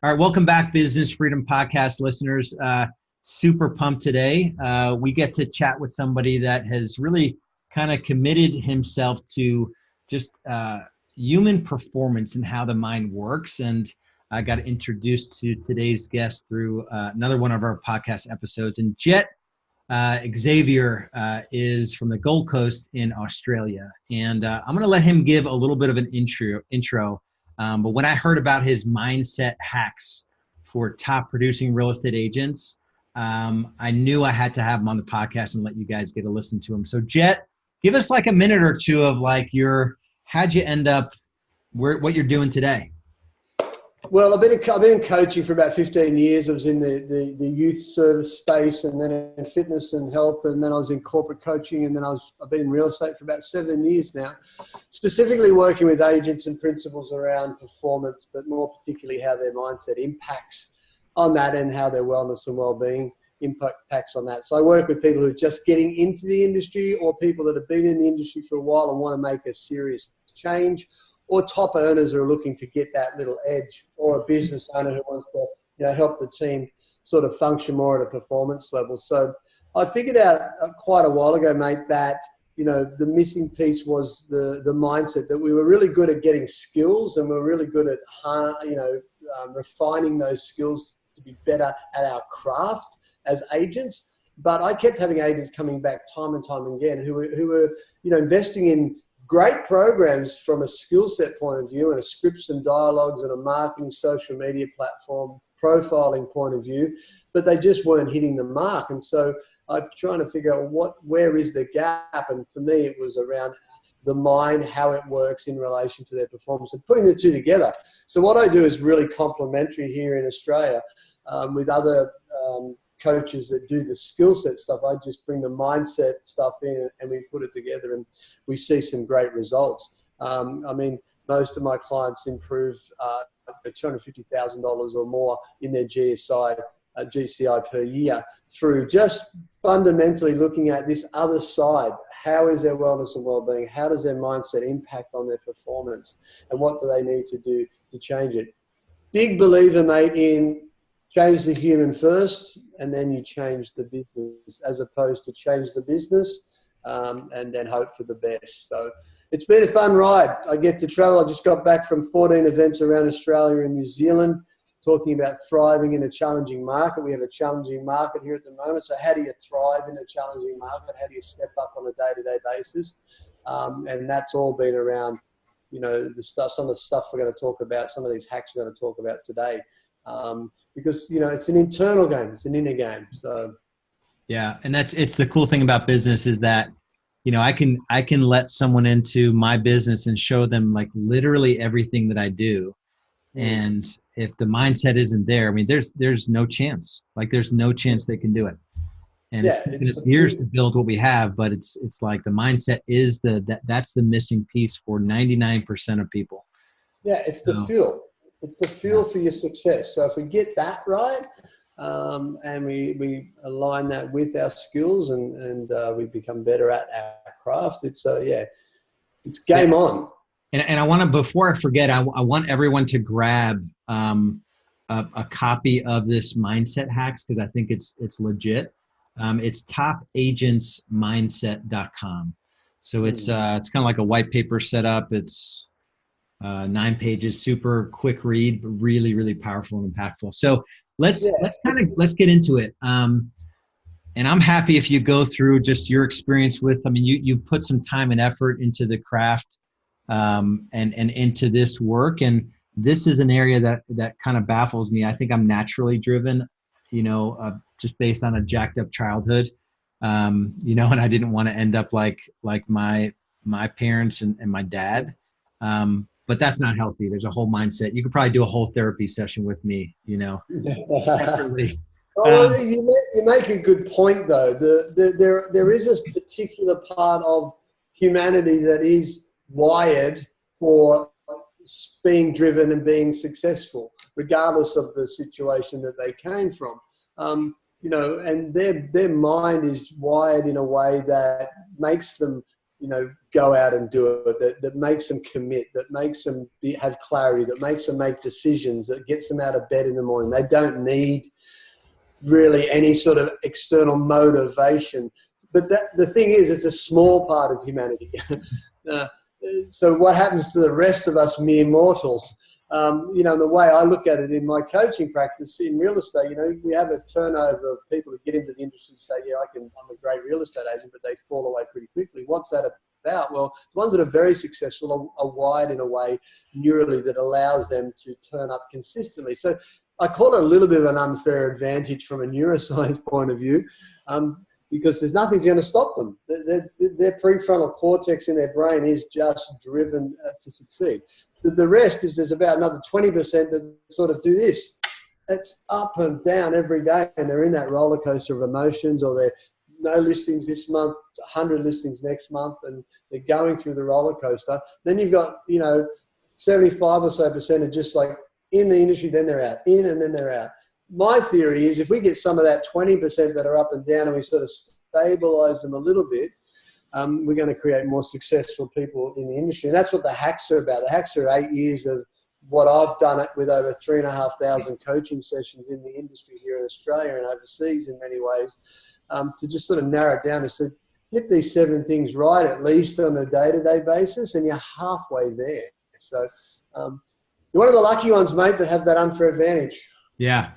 All right, welcome back, Business Freedom Podcast listeners. Super pumped today. We get to chat with somebody that has really kind of committed himself to just human performance and how the mind works. And I got introduced to today's guest through another one of our podcast episodes. And Xavier is from the Gold Coast in Australia. And I'm going to let him give a little bit of an intro. But when I heard about his mindset hacks for top producing real estate agents, I knew I had to have him on the podcast and let you guys get a listen to him. So Jet, give us like a minute or two of like how'd you end up what you're doing today? Well, I've been coaching for about 15 years. I was in the youth service space, and then in fitness and health, and then I was in corporate coaching, and then I've been in real estate for about 7 years now, specifically working with agents and principals around performance, but more particularly how their mindset impacts on that and how their wellness and well-being impacts on that. So I work with people who are just getting into the industry, or people that have been in the industry for a while and want to make a serious change, or top earners who are looking to get that little edge, or a business owner who wants to help the team sort of function more at a performance level. So I figured out quite a while ago, mate, that the missing piece was the mindset, that we were really good at getting skills, and we're really good at refining those skills to be better at our craft as agents. But I kept having agents coming back time and time again who were investing in great programs from a skill set point of view, and a scripts and dialogues and a marketing social media platform profiling point of view, but they just weren't hitting the mark. And so I'm trying to figure out where is the gap. And for me, it was around the mind, how it works in relation to their performance, and putting the two together. So what I do is really complementary here in Australia with other coaches that do the skill set stuff. I just bring the mindset stuff in, and we put it together, and we see some great results. Most of my clients improve $250,000 or more in their GCI per year through just fundamentally looking at this other side. How is their wellness and well-being? How does their mindset impact on their performance? And what do they need to do to change it? Big believer, mate, in change the human first, and then you change the business, as opposed to change the business and then hope for the best. So it's been a fun ride. I get to travel. I just got back from 14 events around Australia and New Zealand, talking about thriving in a challenging market. We have a challenging market here at the moment. So how do you thrive in a challenging market? How do you step up on a day-to-day basis? And that's all been around, some of the stuff we're going to talk about, some of these hacks we're going to talk about today. Because it's an internal game, it's an inner game. So yeah, and it's the cool thing about business is that I can let someone into my business and show them like literally everything that I do, and if the mindset isn't there, there's no chance. Like there's no chance they can do it. And it's years to build what we have, but it's like the mindset is that's the missing piece for 99% of people. Yeah, it's the fuel. It's the fuel for your success. So if we get that right, and we align that with our skills, and we become better at our craft, it's game on. And I want to, before I forget, I want everyone to grab a copy of this mindset hacks, because I think it's legit. It's topagentsmindset.com. So it's kind of like a white paper setup. It's 9 pages, super quick read, but really, really powerful and impactful. So let's get into it. And I'm happy if you go through just your experience with, you put some time and effort into the craft, and into this work. And this is an area that kind of baffles me. I think I'm naturally driven, just based on a jacked up childhood, and I didn't want to end up like my parents and my dad. But that's not healthy. There's a whole mindset. You could probably do a whole therapy session with me, separately. Well, you make a good point, though. There is a particular part of humanity that is wired for being driven and being successful, regardless of the situation that they came from. And their mind is wired in a way that makes them go out and do it, that makes them commit, that makes them have clarity, that makes them make decisions, that gets them out of bed in the morning. They don't need really any sort of external motivation. But the thing is, it's a small part of humanity. So what happens to the rest of us mere mortals? The way I look at it in my coaching practice in real estate, we have a turnover of people who get into the industry and say, yeah, I'm a great real estate agent, but they fall away pretty quickly. What's that about? Well, the ones that are very successful are wired in a way neurally that allows them to turn up consistently. So I call it a little bit of an unfair advantage from a neuroscience point of view, because there's nothing's going to stop them. Their prefrontal cortex in their brain is just driven to succeed. The rest is there's about another 20% that sort of do this. It's up and down every day, and they're in that roller coaster of emotions, or they're no listings this month, 100 listings next month, and they're going through the roller coaster. Then you've got, 75 or so percent are just like in the industry, then they're out, in and then they're out. My theory is if we get some of that 20% that are up and down and we sort of stabilize them a little bit, we're going to create more successful people in the industry. And that's what the hacks are about. The hacks are 8 years of what I've done it with over 3,500 coaching sessions in the industry here in Australia and overseas in many ways, to just sort of narrow it down to say, get these 7 things right, at least on a day-to-day basis, and you're halfway there. So you're one of the lucky ones, mate, that have that unfair advantage. Yeah.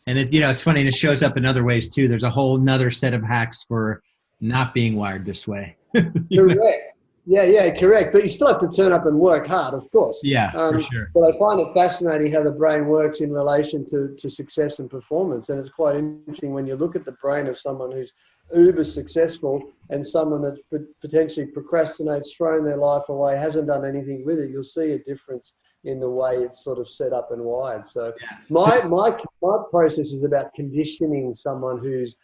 And it's funny, and it shows up in other ways too. There's a whole nother set of hacks for not being wired this way. Correct. Yeah, correct. But you still have to turn up and work hard, of course. Yeah, for sure. But I find it fascinating how the brain works in relation to success and performance. And it's quite interesting when you look at the brain of someone who's uber successful and someone that potentially procrastinates, thrown their life away, hasn't done anything with it. You'll see a difference in the way it's sort of set up and wired. So my process is about conditioning someone who's,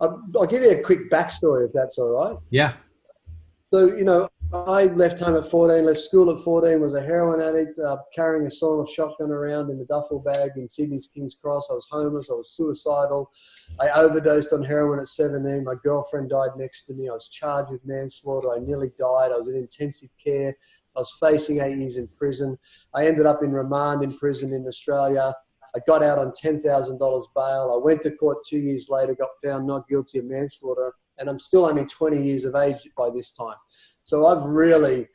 I'll give you a quick backstory if that's all right. Yeah. So, I left home at 14, left school at 14, was a heroin addict, carrying a sawed-off shotgun around in the duffel bag in Sydney's King's Cross. I was homeless. I was suicidal. I overdosed on heroin at 17. My girlfriend died next to me. I was charged with manslaughter. I nearly died. I was in intensive care. I was facing 8 years in prison. I ended up in remand in prison in Australia. I got out on $10,000 bail. I went to court 2 years later, got found not guilty of manslaughter, and I'm still only 20 years of age by this time. So I've really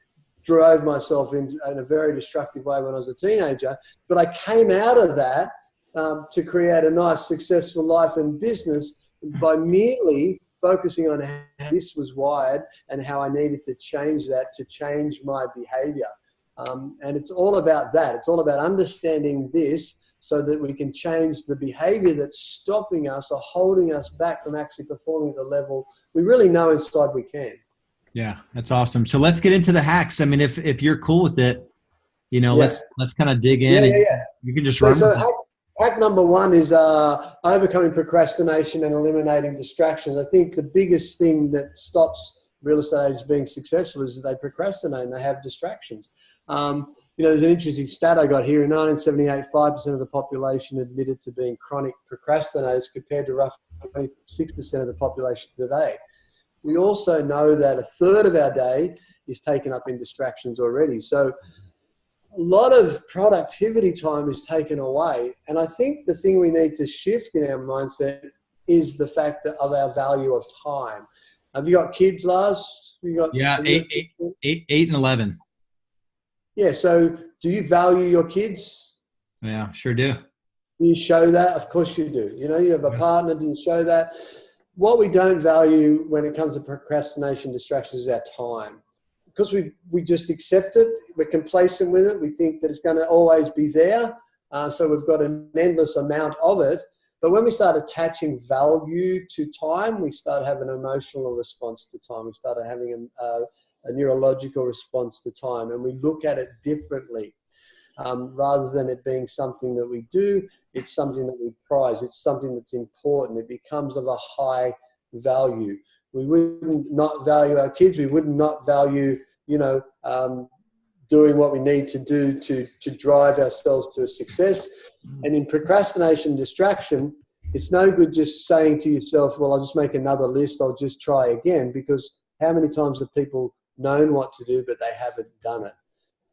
drove myself in a very destructive way when I was a teenager. But I came out of that to create a nice, successful life and business by merely focusing on how this was wired and how I needed to change that to change my behavior. And it's all about that. It's all about understanding this so that we can change the behavior that's stopping us or holding us back from actually performing at the level we really know inside we can. Yeah, that's awesome. So let's get into the hacks. I mean, if you're cool with it, let's kind of dig in. Yeah. You can just run. So hack number 1 is overcoming procrastination and eliminating distractions. I think the biggest thing that stops real estate agents being successful is that they procrastinate and they have distractions. There's an interesting stat I got here. In 1978, 5% of the population admitted to being chronic procrastinators compared to roughly 26% of the population today. We also know that a third of our day is taken up in distractions already. So a lot of productivity time is taken away. And I think the thing we need to shift in our mindset is the fact of our value of time. Have you got kids, Lars? Eight and 11. Yeah. So do you value your kids? Yeah, sure do. Do you show that? Of course you do. You have a partner. Do you show that? What we don't value when it comes to procrastination, distractions is our time. Because we just accept it, we're complacent with it, we think that it's going to always be there, so we've got an endless amount of it. But when we start attaching value to time, we start having an emotional response to time. We start having a neurological response to time, and we look at it differently. Rather than it being something that we do, it's something that we prize. It's something that's important. It becomes of a high value. We wouldn't not value our kids. We would not value, doing what we need to do to drive ourselves to a success. And in procrastination, distraction, it's no good just saying to yourself, well, I'll just make another list. I'll just try again, because how many times have people known what to do, but they haven't done it.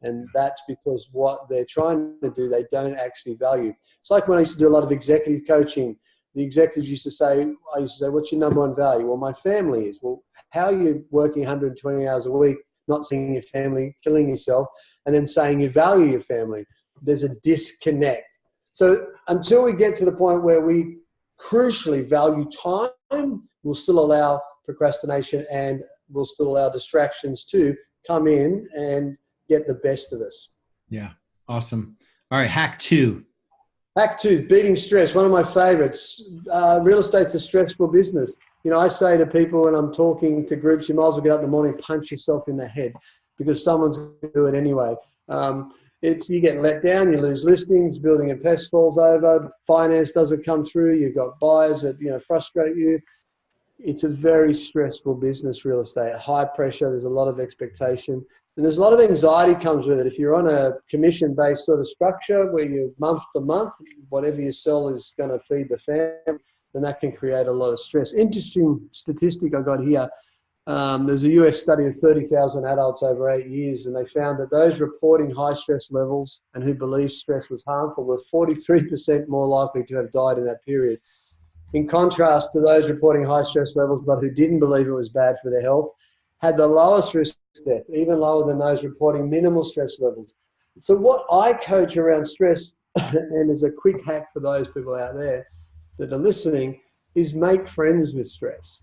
And that's because what they're trying to do, they don't actually value. It's like when I used to do a lot of executive coaching, the executives used to say, what's your number one value? Well, my family is. Well, how are you working 120 hours a week, not seeing your family, killing yourself, and then saying you value your family? There's a disconnect. So until we get to the point where we crucially value time, we'll still allow procrastination and we'll still allow distractions to come in and get the best of us. Yeah. Awesome. All right. Hack 2. Hack 2, beating stress. One of my favorites. Real estate's a stressful business. You know, I say to people when I'm talking to groups, you might as well get up in the morning and punch yourself in the head because someone's going to do it anyway. You get let down, you lose listings, building a pest falls over, finance doesn't come through, you've got buyers that, frustrate you. It's a very stressful business, real estate. High pressure, there's a lot of expectation. And there's a lot of anxiety comes with it. If you're on a commission-based sort of structure where you're month to month, whatever you sell is going to feed the family, then that can create a lot of stress. Interesting statistic I got here. There's a US study of 30,000 adults over 8 years, and they found that those reporting high stress levels and who believed stress was harmful were 43% more likely to have died in that period. In contrast to those reporting high stress levels but who didn't believe it was bad for their health, had the lowest risk of death, even lower than those reporting minimal stress levels. So what I coach around stress, and as a quick hack for those people out there that are listening, is make friends with stress.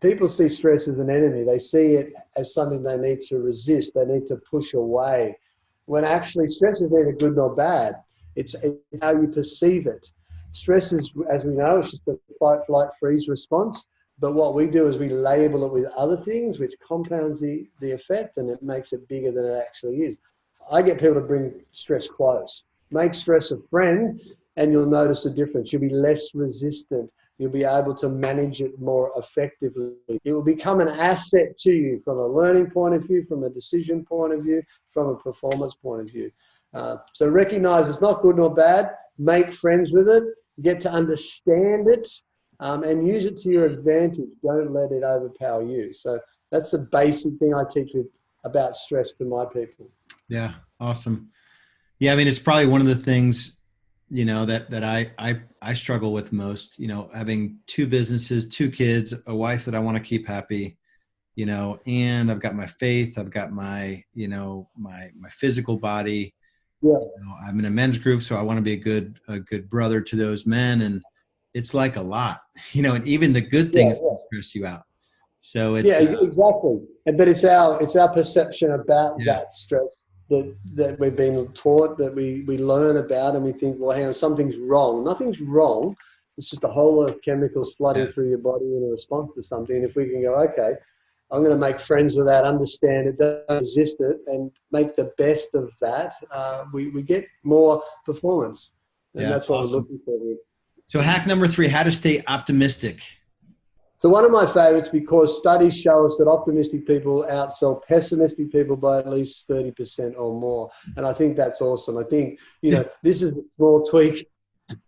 People see stress as an enemy. They see it as something they need to resist. They need to push away. When actually stress is neither good nor bad. It's how you perceive it. Stress is, as we know, it's just a fight, flight, freeze response. But what we do is we label it with other things, which compounds the effect, and it makes it bigger than it actually is. I get people to bring stress close. Make stress a friend, and you'll notice a difference. You'll be less resistant. You'll be able to manage it more effectively. It will become an asset to you from a learning point of view, from a decision point of view, from a performance point of view. So recognize it's not good nor bad. Make friends with it. Get to understand it. And use it to your advantage. Don't let it overpower you. So that's the basic thing I teach about stress to my people. Yeah, awesome. Yeah, I mean, it's probably one of the things, that I struggle with most, having 2 businesses, 2 kids, a wife that I want to keep happy, and I've got my faith, I've got my, my physical body. Yeah. I'm in a men's group, so I want to be a good brother to those men. And it's like a lot, and even the good things stress you out. So it's exactly. But it's our perception about that stress that we've been taught, that we learn about, and we think, well, hang on, something's wrong. Nothing's wrong. It's just a whole lot of chemicals flooding through your body in a response to something. And if we can go, okay, I'm going to make friends with that, understand it, don't resist it, and make the best of that, we get more performance. And that's what we're looking for here. So hack number 3, how to stay optimistic. So one of my favorites, because studies show us that optimistic people outsell pessimistic people by at least 30% or more. And I think that's awesome. I think, this is a small tweak.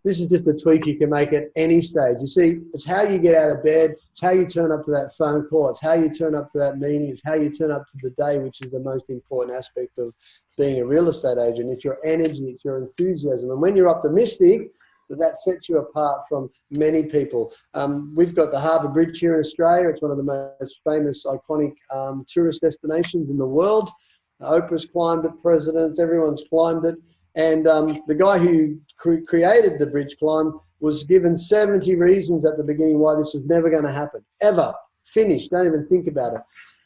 This is just a tweak you can make at any stage. You see, it's how you get out of bed. It's how you turn up to that phone call. It's how you turn up to that meeting. It's how you turn up to the day, which is the most important aspect of being a real estate agent. It's your energy. It's your enthusiasm. And when you're optimistic, that sets you apart from many people. We've got the Harbour Bridge here in Australia. It's one of the most famous, iconic tourist destinations in the world. Oprah's climbed it, presidents, everyone's climbed it. And the guy who created the bridge climb was given 70 reasons at the beginning why this was never going to happen, ever. Finished, don't even think about it.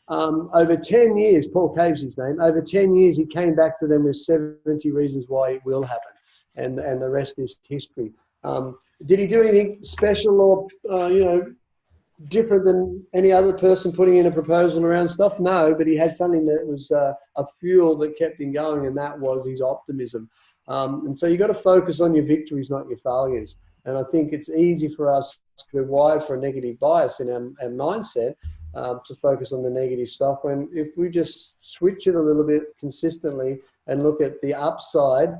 Over 10 years, Paul Cave's his name, over 10 years he came back to them with 70 reasons why it will happen. And the rest is history. Did he do anything special or, different than any other person putting in a proposal around stuff? No, but he had something that was a fuel that kept him going, and that was his optimism. And so you've got to focus on your victories, not your failures. And I think it's easy for us to be wired for a negative bias in our mindset to focus on the negative stuff, when if we just switch it a little bit consistently and look at the upside,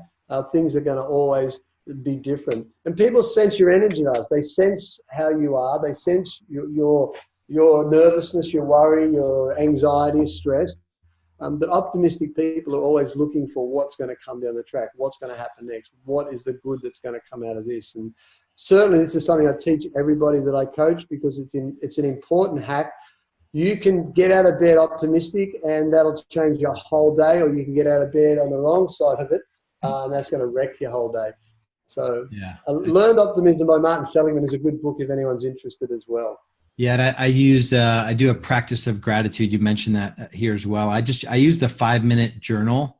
things are going to always be different. And people sense your energy, Lars. They sense how you are. They sense your your nervousness, your worry, your anxiety, stress. But optimistic people are always looking for what's going to come down the track, what's going to happen next, what is the good that's going to come out of this. And certainly this is something I teach everybody that I coach, because it's an important hack. You can get out of bed optimistic and that'll change your whole day, or you can get out of bed on the wrong side of it, and that's going to wreck your whole day. So Yeah. Learned Optimism by Martin Seligman is a good book if anyone's interested as well. Yeah, and I do a practice of gratitude. You mentioned that here as well. I use the 5-minute journal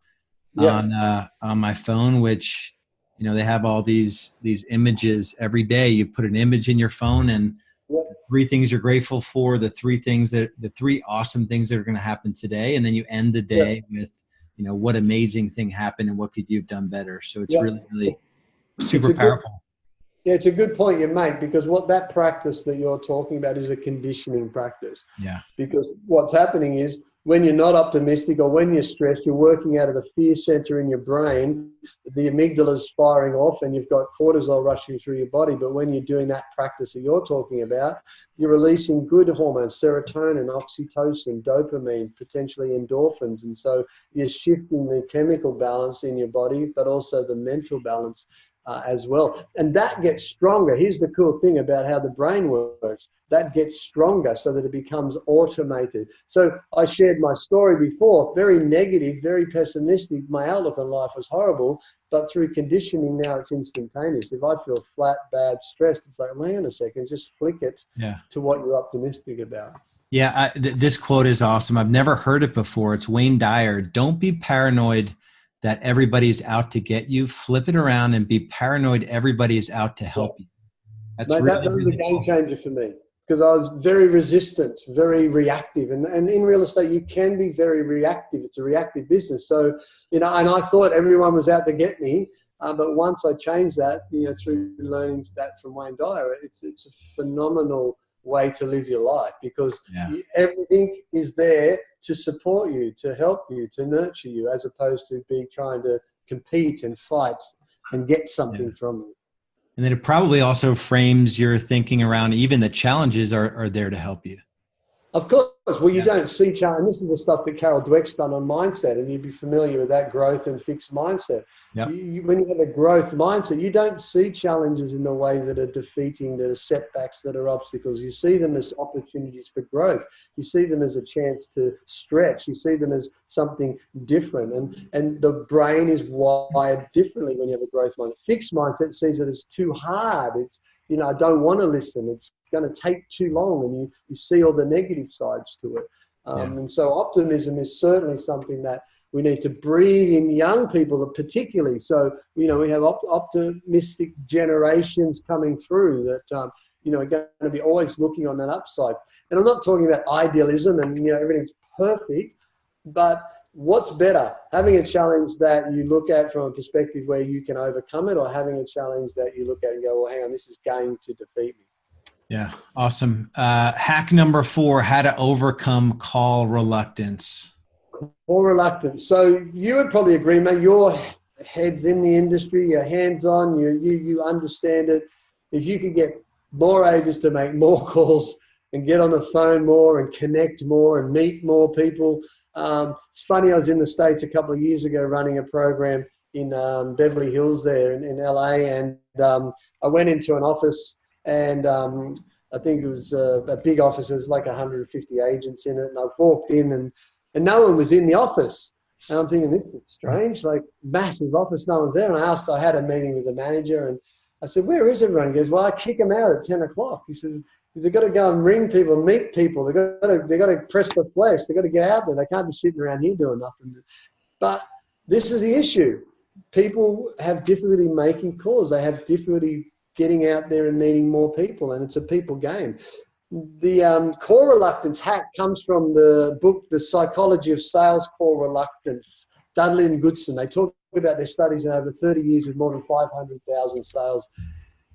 Yeah. on my phone, which, you know, they have all these images every day. You put an image in your phone, and Yeah. the 3 things you're grateful for, the 3 awesome things that are going to happen today, and then you end the day with, you know, what amazing thing happened and what could you have done better. So it's Yeah. really It's super a good powerful. Yeah, it's a good point you make, because what that practice that you're talking about is a conditioning practice. Yeah. Because what's happening is when you're not optimistic or when you're stressed, you're working out of the fear center in your brain. The amygdala is firing off and you've got cortisol rushing through your body. But when you're doing that practice that you're talking about, you're releasing good hormones, serotonin, oxytocin, dopamine, potentially endorphins. And so you're shifting the chemical balance in your body, but also the mental balance as well. And that gets stronger. Here's the cool thing about how the brain works. That gets stronger so that it becomes automated. So I shared my story before, very negative, very pessimistic. My outlook on life was horrible, but through conditioning now it's instantaneous. If I feel flat, bad, stressed, it's like, hang on a second, just flick it to what you're optimistic about. Yeah, this quote is awesome. I've never heard it before. It's Wayne Dyer. Don't be paranoid that everybody's out to get you. Flip it around and be paranoid everybody is out to help you. That's Mate, really, that was a really game cool. changer for me, because I was very resistant, very reactive. And in real estate, you can be very reactive. It's a reactive business. So, you know, and I thought everyone was out to get me. But once I changed that, you know, through learning that from Wayne Dyer, it's a phenomenal way to live your life, because Yeah. everything is there to support you, to help you, to nurture you, as opposed to be trying to compete and fight and get something from you. And then it probably also frames your thinking around even the challenges are there to help you. Of course. Well, you Yeah. don't see challenge. And this is the stuff that Carol Dweck's done on mindset, and you'd be familiar with that growth and fixed mindset. Yeah. When you have a growth mindset, you don't see challenges in a way that are defeating, that are setbacks, that are obstacles. You see them as opportunities for growth. You see them as a chance to stretch. You see them as something different. And the brain is wired differently when you have a growth mindset. Fixed mindset sees it as too hard. It's, you know, I don't want to listen. It's going to take too long, and you see all the negative sides to it. And so optimism is certainly something that we need to breed in young people particularly. So, you know, we have optimistic generations coming through that, you know, are going to be always looking on that upside. And I'm not talking about idealism and, you know, everything's perfect, but what's better, having a challenge that you look at from a perspective where you can overcome it, or having a challenge that you look at and go, well, hang on, this is going to defeat me? Yeah. Awesome. Hack number 4, how to overcome call reluctance. Or reluctance. So you would probably agree, mate, your head's in the industry, you're hands-on, you understand it. If you could get more agents to make more calls and get on the phone more and connect more and meet more people. It's funny, I was in the States a couple of years ago running a program in Beverly Hills there in LA, and I went into an office, and I think it was a big office. There was like 150 agents in it, and I walked in, and no one was in the office. And I'm thinking, this is strange, like massive office, no one's there. And I had a meeting with the manager, and I said, where is everyone? He goes, well, I kick them out at 10 o'clock. He said, they've got to go and ring people, meet people. They've got to press the flesh. They've got to get out there. They can't be sitting around here doing nothing. But this is the issue. People have difficulty making calls. They have difficulty getting out there and meeting more people, and it's a people game. The core reluctance hack comes from the book, The Psychology of Sales Core Reluctance, Dudley and Goodson. They talk about their studies in over 30 years with more than 500,000 sales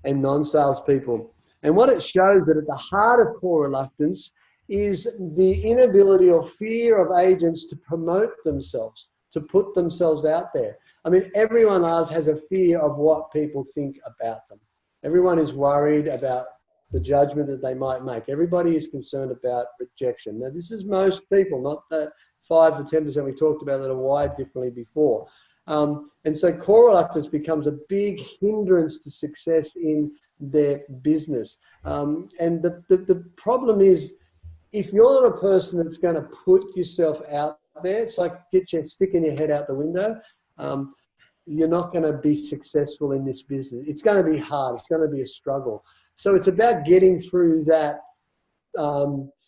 and non-sales people. And what it shows that at the heart of core reluctance is the inability or fear of agents to promote themselves, to put themselves out there. I mean, everyone else has a fear of what people think about them. Everyone is worried about the judgment that they might make. Everybody is concerned about rejection. Now, this is most people, not the 5 to 10% we talked about that are wired differently before. And so core reluctance becomes a big hindrance to success in their business. And the problem is, if you're not a person that's going to put yourself out there, it's like sticking your head out the window. You're not going to be successful in this business. It's going to be hard. It's going to be a struggle. So it's about getting through that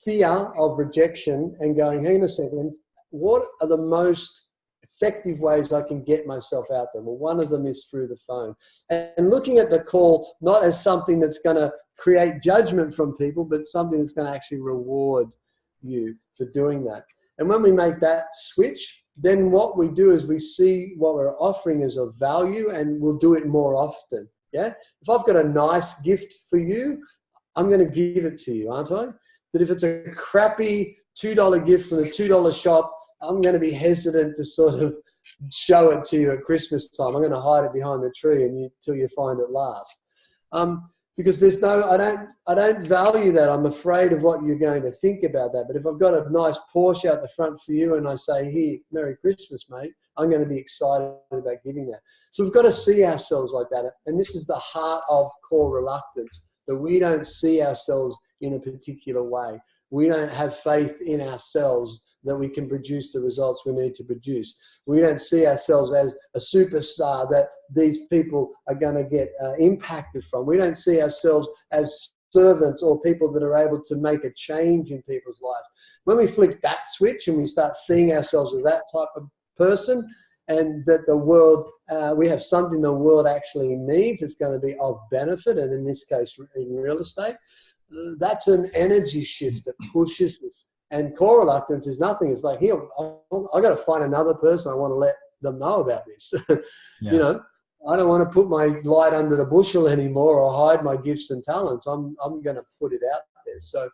fear of rejection and going, hang on a second, what are the most effective ways I can get myself out there? Well, one of them is through the phone. And looking at the call not as something that's going to create judgment from people, but something that's going to actually reward you for doing that. And when we make that switch, then what we do is we see what we're offering as a value, and we'll do it more often. Yeah. If I've got a nice gift for you, I'm going to give it to you, aren't I? But if it's a crappy $2 gift from the $2 shop, I'm going to be hesitant to sort of show it to you at Christmas time. I'm going to hide it behind the tree until you find it last. Because I don't value that. I'm afraid of what you're going to think about that. But if I've got a nice Porsche out the front for you and I say, here, Merry Christmas, mate, I'm going to be excited about giving that. So we've got to see ourselves like that. And this is the heart of core reluctance, that we don't see ourselves in a particular way. We don't have faith in ourselves that we can produce the results we need to produce. We don't see ourselves as a superstar that these people are going to get impacted from. We don't see ourselves as servants or people that are able to make a change in people's lives. When we flick that switch and we start seeing ourselves as that type of person, and that the world, we have something the world actually needs, it's going to be of benefit, and in this case, in real estate, that's an energy shift that pushes us. And core reluctance is nothing. It's like, here, I got to find another person. I want to let them know about this. Yeah. You know, I don't want to put my light under the bushel anymore or hide my gifts and talents. I'm going to put it out there. So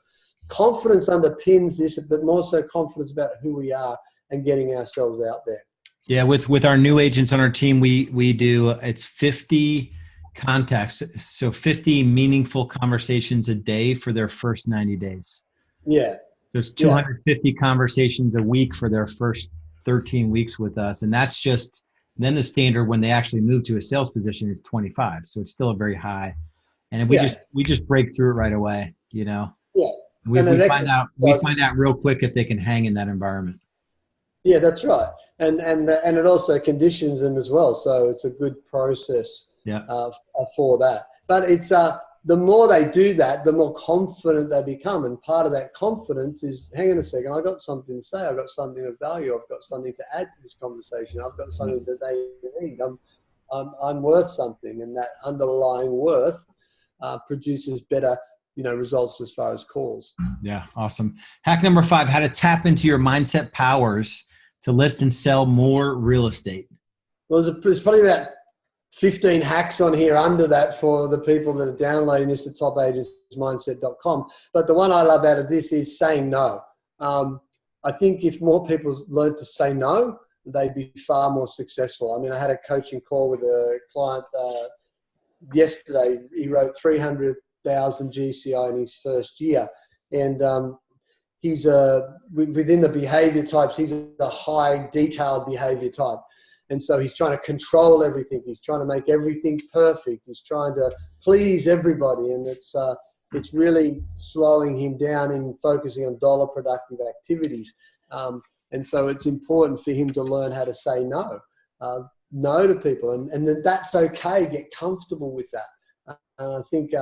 confidence underpins this, but more so confidence about who we are and getting ourselves out there. Yeah, with our new agents on our team, we do, it's 50 contacts, so 50 meaningful conversations a day for their first 90 days. Yeah. There's 250 conversations a week for their first 13 weeks with us. And that's just, then the standard when they actually move to a sales position is 25. So it's still a very high. And we just break through it right away, you know? Yeah. We find out real quick if they can hang in that environment. Yeah, that's right. And it also conditions them as well. So it's a good process for that. But it's the more they do that, the more confident they become. And part of that confidence is, hang on a second, I've got something to say. I've got something of value. I've got something to add to this conversation. I've got something that they need. I'm worth something. And that underlying worth produces better, results as far as calls. Yeah, awesome. Hack number 5, how to tap into your mindset powers to list and sell more real estate. Well, there's probably about 15 hacks on here under that for the people that are downloading this at topagentsmindset.com. But the one I love out of this is saying no. I think if more people learn to say no, they'd be far more successful. I mean, I had a coaching call with a client yesterday. He wrote 300,000 GCI in his first year. And he's within the behavior types, he's a high detailed behavior type. And so he's trying to control everything. He's trying to make everything perfect. He's trying to please everybody. And it's really slowing him down in focusing on dollar productive activities. And so it's important for him to learn how to say no to people. And that's okay. Get comfortable with that. And I think,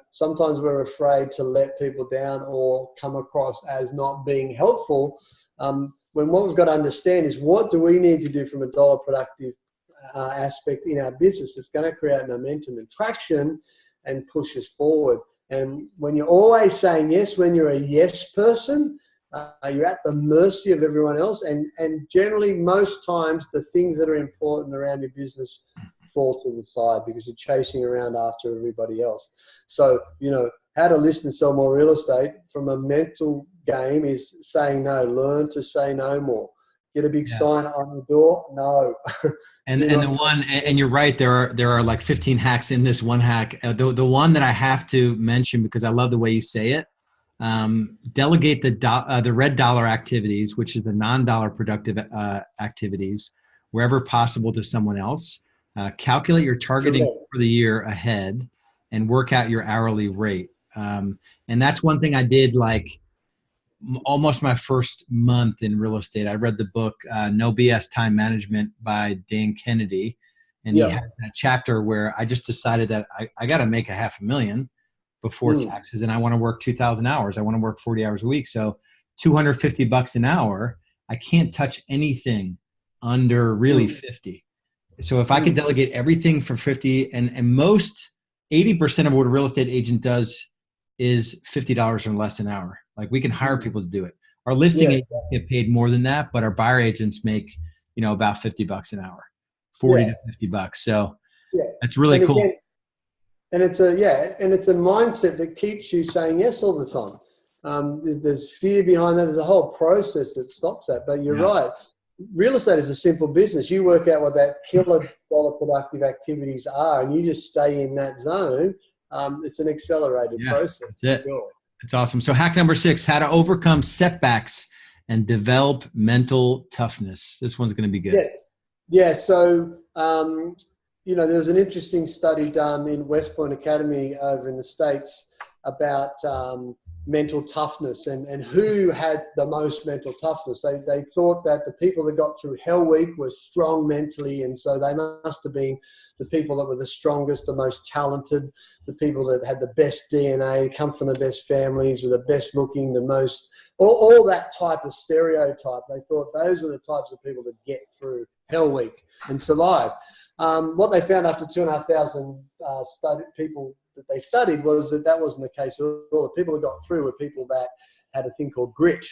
sometimes we're afraid to let people down or come across as not being helpful. When what we've got to understand is, what do we need to do from a dollar productive aspect in our business that's going to create momentum and traction and push us forward. And when you're always saying yes, when you're a yes person, you're at the mercy of everyone else. And generally, most times, the things that are important around your business fall to the side because you're chasing around after everybody else. So, how to list and sell more real estate from a mental game is saying no. Learn to say no more. Get a big sign on the door? No. And the one, and you're right, there are like 15 hacks in this one hack. The one that I have to mention, because I love the way you say it, delegate the red dollar activities, which is the non-dollar productive activities, wherever possible, to someone else. Calculate your targeting for the year ahead and work out your hourly rate. And that's one thing I did like almost my first month in real estate. I read the book No BS Time Management by Dan Kennedy. And he had that chapter where I just decided that I got to make $500,000 before taxes, and I want to work 2,000 hours. I want to work 40 hours a week. So $250 an hour, I can't touch anything under really 50. So if I could delegate everything for 50, and most 80% of what a real estate agent does is $50 or less an hour. Like, we can hire people to do it. Our listing agents get paid more than that, but our buyer agents make, about $50 an hour, 40 to $50. So that's really cool. Again, and it's a mindset that keeps you saying yes all the time. There's fear behind that. There's a whole process that stops that. But you're right. Real estate is a simple business. You work out what that killer dollar productive activities are, and you just stay in that zone. It's an accelerated process. That's it. Sure. That's awesome. So hack number 6, how to overcome setbacks and develop mental toughness. This one's going to be good. Yeah. So, there was an interesting study done in West Point Academy over in the States about mental toughness and who had the most mental toughness. They thought that the people that got through Hell Week were strong mentally, and so they must have been the people that were the strongest, the most talented, the people that had the best DNA, come from the best families, were the best looking, the most, all that type of stereotype. They thought those were the types of people that get through Hell Week and survive. What they found after 2,500 people that they studied was that wasn't the case at all. The people that got through were people that had a thing called grit.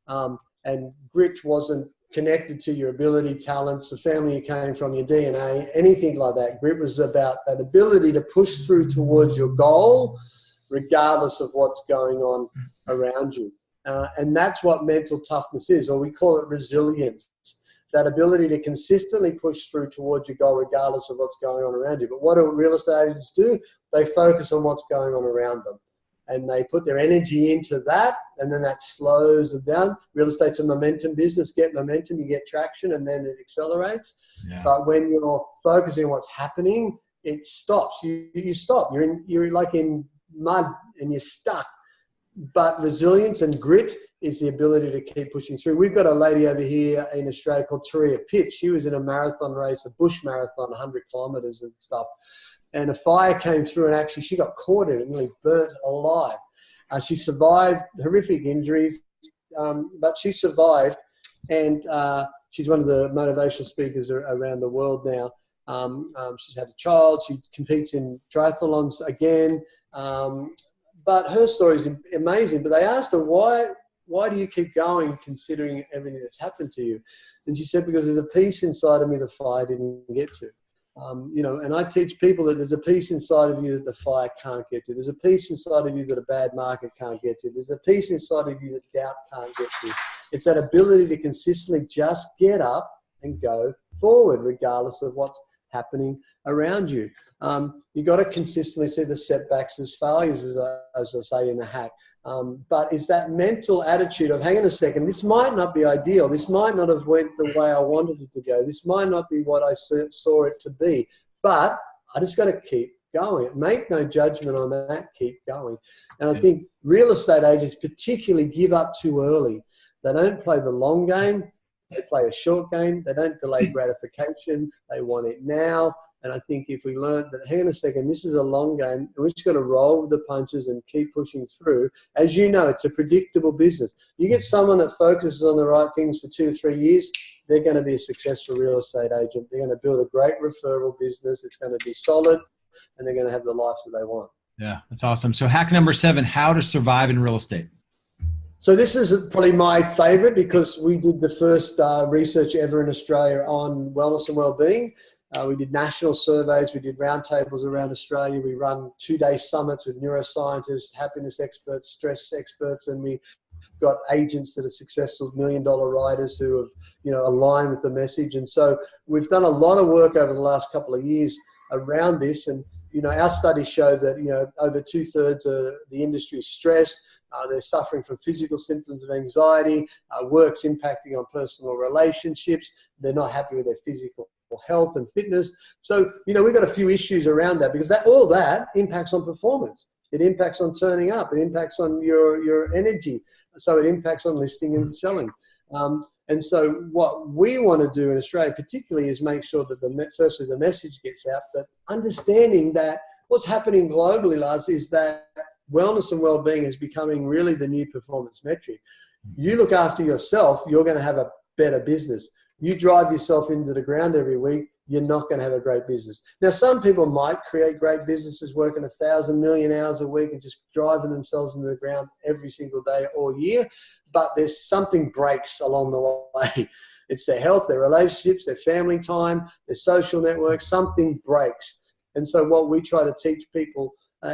And grit wasn't connected to your ability, talents, the family you came from, your DNA, anything like that. Grit was about that ability to push through towards your goal, regardless of what's going on around you. And that's what mental toughness is, or we call it resilience. That ability to consistently push through towards your goal regardless of what's going on around you. But what do real estate agents do? They focus on what's going on around them. And they put their energy into that, and then that slows them down. Real estate's a momentum business. Get momentum, you get traction, and then it accelerates. Yeah. But when you're focusing on what's happening, it stops. You stop. You're like in mud and you're stuck. But resilience and grit is the ability to keep pushing through. We've got a lady over here in Australia called Taria Pitt. She was in a marathon race, a bush marathon, 100 kilometers and stuff. And a fire came through, and actually she got caught in it and really burnt alive. She survived horrific injuries, but she survived. And she's one of the motivational speakers around the world now. She's had a child. She competes in triathlons again. But her story is amazing. But they asked her, why do you keep going considering everything that's happened to you? And she said, because there's a piece inside of me the fire didn't get to. And I teach people that there's a piece inside of you that the fire can't get to. There's a piece inside of you that a bad market can't get to. There's a piece inside of you that doubt can't get to. It's that ability to consistently just get up and go forward regardless of what's happening around you. You got to consistently see the setbacks as failures, as I say in the hack. But it's that mental attitude of, hang on a second, this might not be ideal. This might not have went the way I wanted it to go. This might not be what I saw it to be. But I just got to keep going. Make no judgment on that. Keep going. And I think real estate agents particularly give up too early. They don't play the long game. They play a short game. They don't delay gratification. They want it now. And I think if we learn that, hang on a second, this is a long game, and we're just going to roll with the punches and keep pushing through. As you know, it's a predictable business. You get someone that focuses on the right things for 2 or 3 years, they're going to be a successful real estate agent. They're going to build a great referral business. It's going to be solid, and they're going to have the life that they want. Yeah, that's awesome. So hack number 7, how to survive in real estate. So this is probably my favorite because we did the first research ever in Australia on wellness and well-being. We did national surveys. We did roundtables around Australia. We run 2-day summits with neuroscientists, happiness experts, stress experts, and we got agents that are successful $1 million writers who have, aligned with the message. And so we've done a lot of work over the last couple of years around this. And, our studies show that, over 2/3 of the industry is stressed. They're suffering from physical symptoms of anxiety. Work's impacting on personal relationships. They're not happy with their physical health and fitness. So, we've got a few issues around that, because all that impacts on performance. It impacts on turning up. It impacts on your energy. So it impacts on listing and selling. And so what we want to do in Australia particularly is make sure that firstly the message gets out, but understanding that what's happening globally, Lars, is that wellness and well-being is becoming really the new performance metric. You look after yourself, you're going to have a better business. You drive yourself into the ground every week, you're not going to have a great business. Now, some people might create great businesses working 1,000 million hours a week and just driving themselves into the ground every single day all year, but there's something breaks along the way. It's their health, their relationships, their family time, their social networks, something breaks. And so what we try to teach people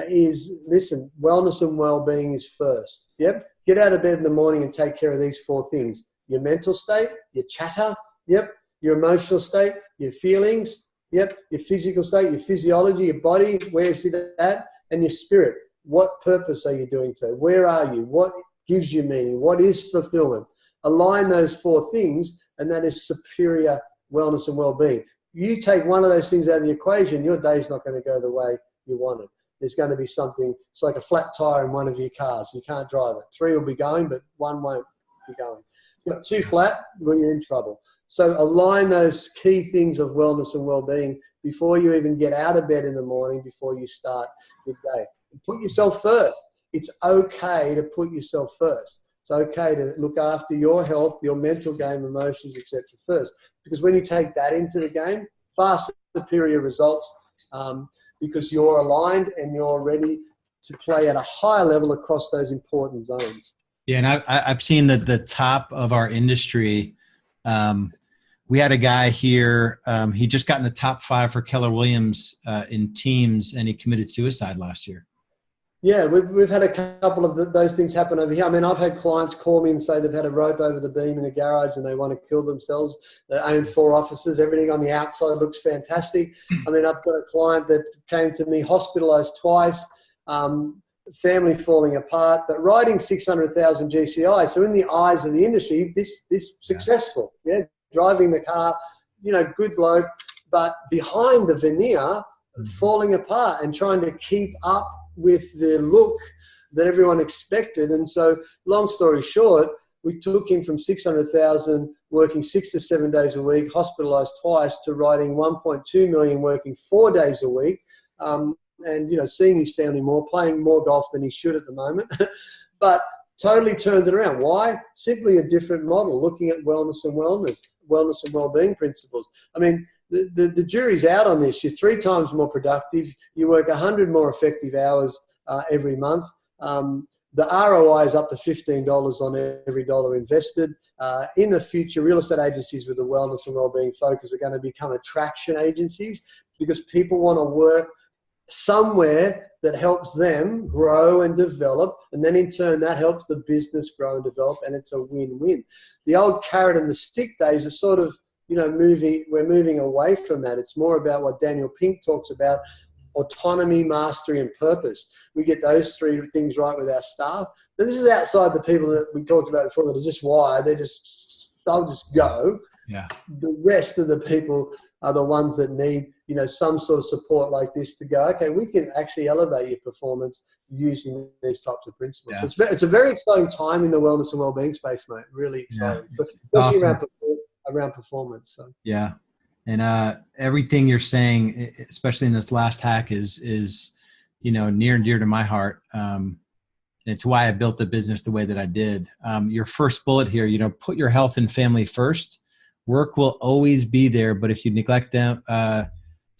is, listen, wellness and well-being is first. Yep. Get out of bed in the morning and take care of these 4 things. Your mental state, your chatter, yep. Your emotional state, your feelings, yep. Your physical state, your physiology, your body, where's it at? And your spirit. What purpose are you doing today? Where are you? What gives you meaning? What is fulfillment? Align those 4 things, and that is superior wellness and well-being. You take one of those things out of the equation, your day's not going to go the way you want it. There's going to be something, it's like a flat tire in one of your cars. You can't drive it. 3 will be going, but 1 won't be going. You've got 2 flat, well, you're in trouble. So align those key things of wellness and well-being before you even get out of bed in the morning, before you start your day. Put yourself first. It's okay to put yourself first. It's okay to look after your health, your mental game, emotions, etc. first. Because when you take that into the game, far superior results, because you're aligned and you're ready to play at a higher level across those important zones. Yeah, and I've seen that the top of our industry. We had a guy here. He just got in the top 5 for Keller Williams in teams, and he committed suicide last year. Yeah, we've had a couple of those things happen over here. I mean, I've had clients call me and say they've had a rope over the beam in a garage and they want to kill themselves. They own 4 offices. Everything on the outside looks fantastic. I mean, I've got a client that came to me hospitalized twice, family falling apart, but riding 600,000 GCI. So in the eyes of the industry, this successful, yeah, driving the car, good bloke, but behind the veneer, falling apart and trying to keep up with the look that everyone expected. And so, long story short, we took him from 600,000 working 6 to 7 days a week, hospitalized twice, to riding 1.2 million working 4 days a week, and seeing his family more, playing more golf than he should at the moment, but totally turned it around. Why? Simply a different model, looking at wellness and well-being principles. I mean, the jury's out on this. You're 3 times more productive. You work 100 more effective hours every month. The ROI is up to $15 on every dollar invested. In the future, real estate agencies with a wellness and well-being focus are going to become attraction agencies, because people want to work somewhere that helps them grow and develop, and then in turn that helps the business grow and develop, and it's a win-win. The old carrot and the stick days are sort of, we're moving away from that. It's more about what Daniel Pink talks about: autonomy, mastery, and purpose. We get those 3 things right with our staff. Now, this is outside the people that we talked about before that are just wired. They'll just go. Yeah. The rest of the people are the ones that need, some sort of support like this to go, okay, we can actually elevate your performance using these types of principles. Yeah. So it's a very exciting time in the wellness and wellbeing space, mate. Really exciting, but especially awesome. around performance. So. Yeah. And everything you're saying, especially in this last hack, is near and dear to my heart. It's why I built the business the way that I did. Your first bullet here, put your health and family first. Work will always be there, but if you neglect them,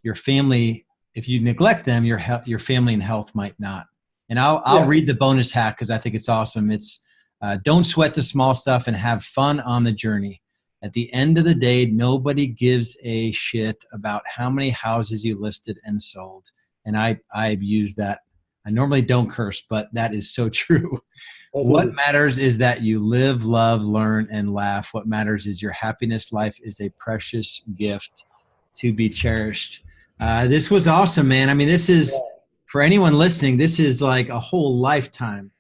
your family and health might not. And I'll read the bonus hack because I think it's awesome. It's don't sweat the small stuff and have fun on the journey. At the end of the day, nobody gives a shit about how many houses you listed and sold. And I've used that. I normally don't curse, but that is so true. What It is. matters is that you live, love, learn, and laugh. What matters is your happiness. Life is a precious gift to be cherished. This was awesome, man. I mean, this is, for anyone listening, this is like a whole lifetime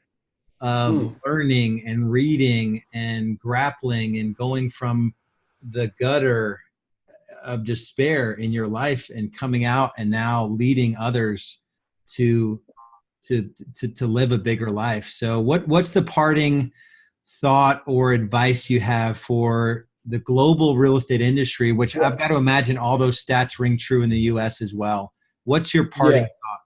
of learning and reading and grappling and going from the gutter of despair in your life and coming out and now leading others to live a bigger life. So what's the parting thought or advice you have for the global real estate industry, which I've got to imagine all those stats ring true in the US as well? What's your parting thought?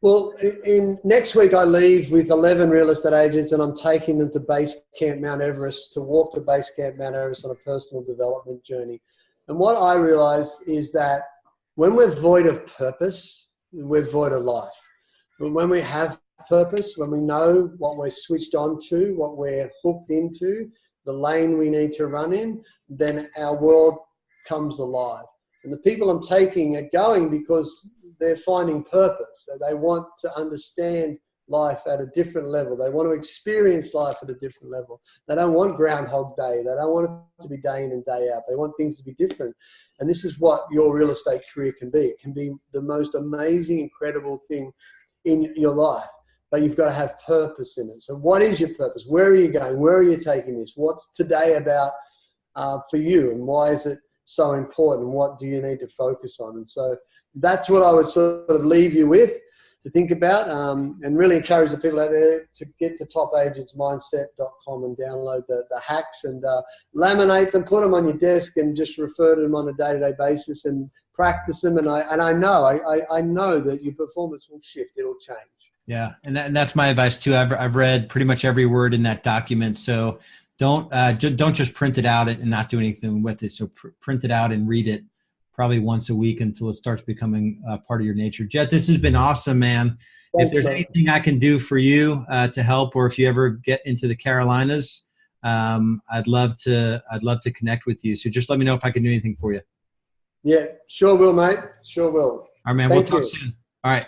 Well, in next week I leave with 11 real estate agents, and I'm taking them to Base Camp Mount Everest, to walk to Base Camp Mount Everest on a personal development journey. And what I realize is that when we're void of purpose, we're void of life. But when we have purpose, when we know what we're switched on to, what we're hooked into, the lane we need to run in, then our world comes alive. And the people I'm taking are going because they're finding purpose. They want to understand life at a different level. They want to experience life at a different level. They don't want Groundhog Day. They don't want it to be day in and day out. They want things to be different. And this is what your real estate career can be. It can be the most amazing, incredible thing in your life, but you've got to have purpose in it. So what is your purpose? Where are you going? Where are you taking this? What's today about for you, and why is it so important? What do you need to focus on? And so that's what I would sort of leave you with to think about, and really encourage the people out there to get to topagentsmindset.com and download the hacks and laminate them, put them on your desk, and just refer to them on a day-to-day basis and practice them. And I know that your performance will shift. It'll change. Yeah. And that's my advice too. I've read pretty much every word in that document. So don't just print it out and not do anything with it. So print it out and read it probably once a week until it starts becoming part of your nature. Jet, this has been awesome, man. Thanks, if there's anything I can do for you to help, or if you ever get into the Carolinas, I'd love to connect with you. So just let me know if I can do anything for you. Yeah, sure will, mate. Sure will. All right, man. We'll talk soon. All right.